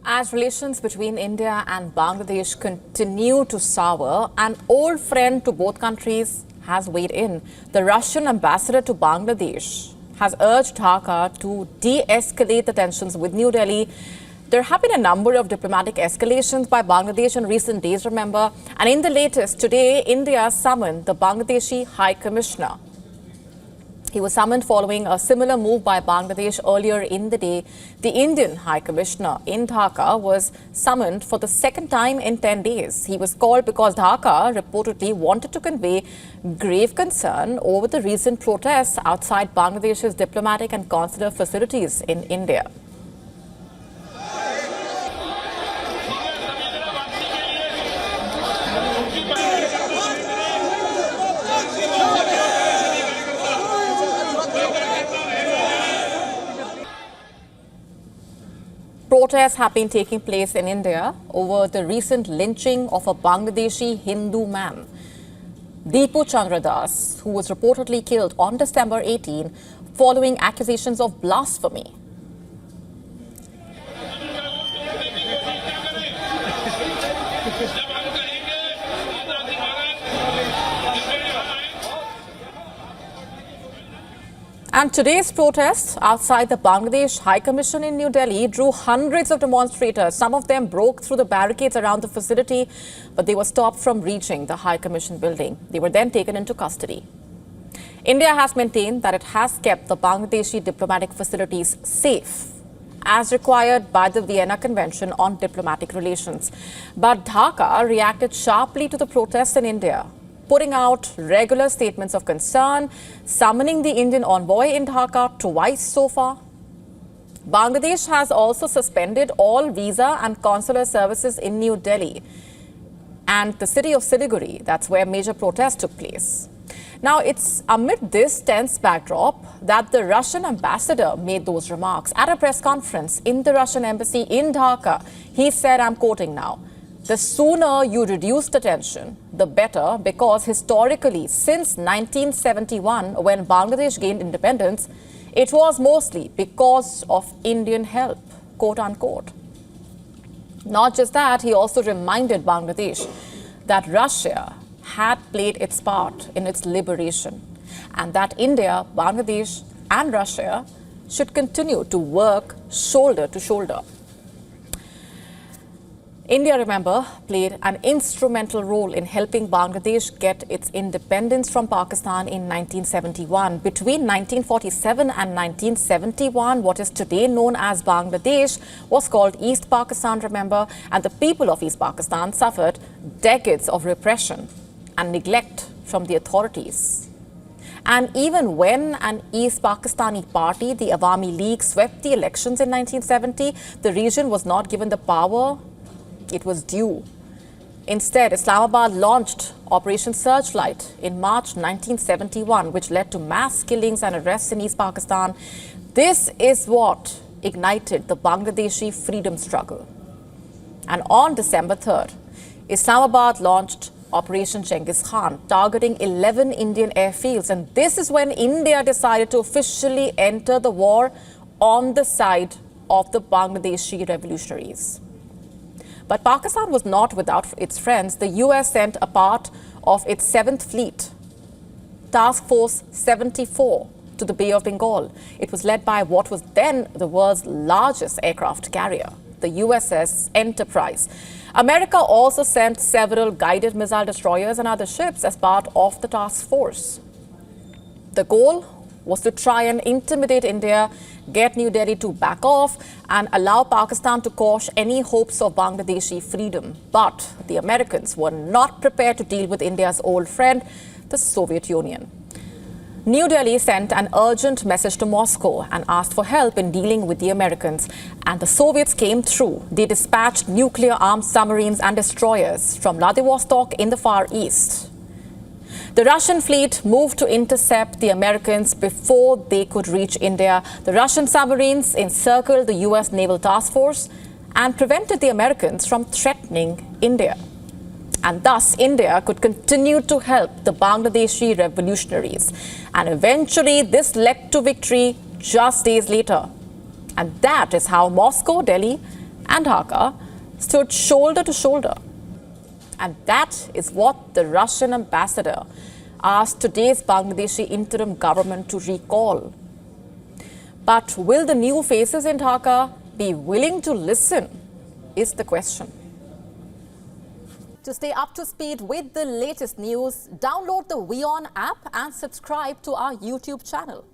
As relations between India and Bangladesh continue to sour, an old friend to both countries has weighed in. The Russian ambassador to Bangladesh has urged Dhaka to de-escalate the tensions with New Delhi. There have been a number of diplomatic escalations by Bangladesh in recent days, remember. And in the latest, today, India summoned the Bangladeshi High Commissioner. He was summoned following a similar move by Bangladesh earlier in the day. The Indian High Commissioner in Dhaka was summoned for the second time in 10 days. He was called because Dhaka reportedly wanted to convey grave concern over the recent protests outside Bangladesh's diplomatic and consular facilities in India. Protests have been taking place in India over the recent lynching of a Bangladeshi Hindu man, Deepu Chandra Das, who was reportedly killed on December 18 following accusations of blasphemy. And today's protests outside the Bangladesh High Commission in New Delhi drew hundreds of demonstrators. Some of them broke through the barricades around the facility, but they were stopped from reaching the High Commission building. They were then taken into custody. India has maintained that it has kept the Bangladeshi diplomatic facilities safe, as required by the Vienna Convention on Diplomatic Relations. But Dhaka reacted sharply to the protests in India, putting out regular statements of concern, summoning the Indian envoy in Dhaka twice so far. Bangladesh has also suspended all visa and consular services in New Delhi and the city of Siliguri. That's where major protests took place. Now, it's amid this tense backdrop that the Russian ambassador made those remarks at a press conference in the Russian embassy in Dhaka. He said, I'm quoting now, "The sooner you reduce the tension, the better, because historically, since 1971, when Bangladesh gained independence, it was mostly because of Indian help," quote unquote. Not just that, he also reminded Bangladesh that Russia had played its part in its liberation and that India, Bangladesh, and Russia should continue to work shoulder to shoulder. India, remember, played an instrumental role in helping Bangladesh get its independence from Pakistan in 1971. Between 1947 and 1971, what is today known as Bangladesh was called East Pakistan, remember, and the people of East Pakistan suffered decades of repression and neglect from the authorities. And even when an East Pakistani party, the Awami League, swept the elections in 1970, the region was not given the power it was due. Instead, Islamabad launched Operation Searchlight in March 1971, which led to mass killings and arrests in East Pakistan. This is what ignited the Bangladeshi freedom struggle. And on December 3rd, Islamabad launched Operation Genghis Khan, targeting 11 Indian airfields. And this is when India decided to officially enter the war on the side of the Bangladeshi revolutionaries. But Pakistan was not without its friends. The US sent a part of its 7th Fleet, Task Force 74, to the Bay of Bengal. It was led by what was then the world's largest aircraft carrier, the USS Enterprise. America also sent several guided missile destroyers and other ships as part of the task force. The goal was to try and intimidate India, get New Delhi to back off, and allow Pakistan to quash any hopes of Bangladeshi freedom. But the Americans were not prepared to deal with India's old friend, the Soviet Union. New Delhi sent an urgent message to Moscow and asked for help in dealing with the Americans. And the Soviets came through. They dispatched nuclear-armed submarines and destroyers from Vladivostok in the Far East. The Russian fleet moved to intercept the Americans before they could reach India. The Russian submarines encircled the US Naval Task Force and prevented the Americans from threatening India. And thus, India could continue to help the Bangladeshi revolutionaries. And eventually, this led to victory just days later. And that is how Moscow, Delhi, and Dhaka stood shoulder to shoulder. And that is what the Russian ambassador asked today's Bangladeshi interim government to recall. But will the new faces in Dhaka be willing to listen, is the question. To stay up to speed with the latest news, download the WION app and subscribe to our YouTube channel.